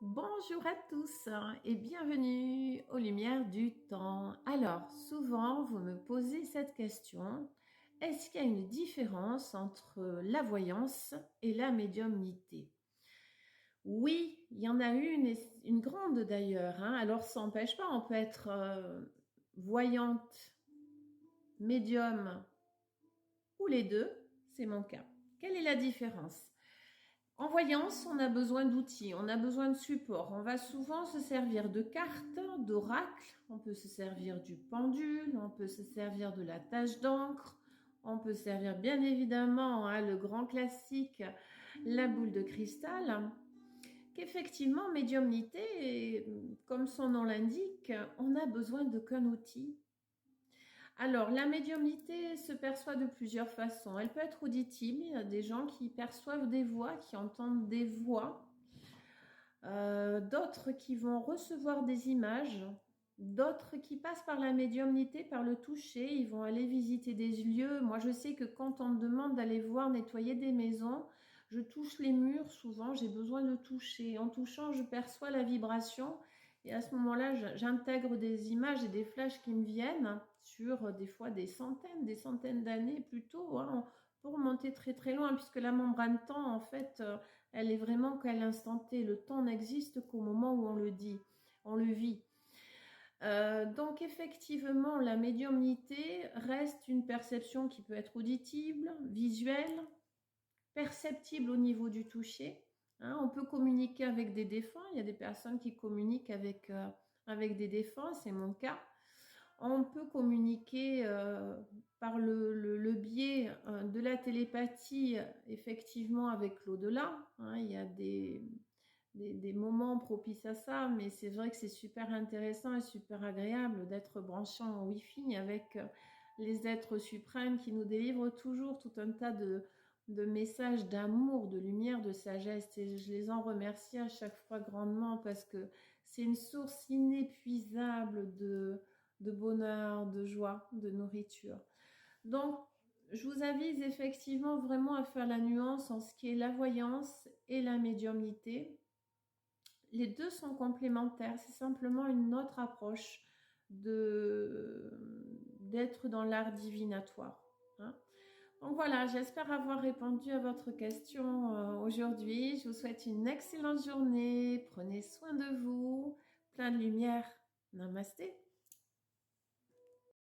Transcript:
Bonjour à tous et bienvenue aux Lumières du Temps. Alors, souvent, vous me posez cette question. Est-ce qu'il y a une différence entre la voyance et la médiumnité? Oui, il y en a une, et une grande d'ailleurs. Alors, ça n'empêche pas, on peut être voyante, médium ou les deux. C'est mon cas. Quelle est la différence? En voyance, on a besoin d'outils, on a besoin de support. On va souvent se servir de cartes, d'oracles, on peut se servir du pendule, on peut se servir de la tache d'encre, on peut se servir bien évidemment, le grand classique, la boule de cristal. Qu'effectivement, médiumnité, comme son nom l'indique, on n'a besoin d'aucun outil. Alors, la médiumnité se perçoit de plusieurs façons. Elle peut être auditive, il y a des gens qui perçoivent des voix, qui entendent des voix. D'autres qui vont recevoir des images, d'autres qui passent par la médiumnité, par le toucher, ils vont aller visiter des lieux. Moi, je sais que quand on me demande d'aller voir nettoyer des maisons, je touche les murs souvent, j'ai besoin de toucher. En touchant, je perçois la vibration et à ce moment-là, j'intègre des images et des flashs qui me viennent sur des fois des centaines d'années plus tôt, pour remonter très très loin, puisque la membrane temps, en fait, elle est vraiment qu'à l'instant T. Le temps n'existe qu'au moment où on le dit, on le vit. Donc effectivement, la médiumnité reste une perception qui peut être auditive, visuelle, perceptible au niveau du toucher. On peut communiquer avec des défunts. Il y a des personnes qui communiquent avec des défunts, c'est mon cas. On peut communiquer par le biais de la télépathie, effectivement, avec l'au-delà. Il y a des moments propices à ça, mais c'est vrai que c'est super intéressant et super agréable d'être branché en Wi-Fi avec les êtres suprêmes qui nous délivrent toujours tout un tas de messages d'amour, de lumière, de sagesse. Et je les en remercie à chaque fois grandement parce que c'est une source inépuisable de bonheur, de joie, de nourriture. Donc, je vous invite effectivement vraiment à faire la nuance en ce qui est la voyance et la médiumnité. Les deux sont complémentaires, c'est simplement une autre approche d'être dans l'art divinatoire. Donc voilà, j'espère avoir répondu à votre question aujourd'hui. Je vous souhaite une excellente journée. Prenez soin de vous. Plein de lumière. Namasté.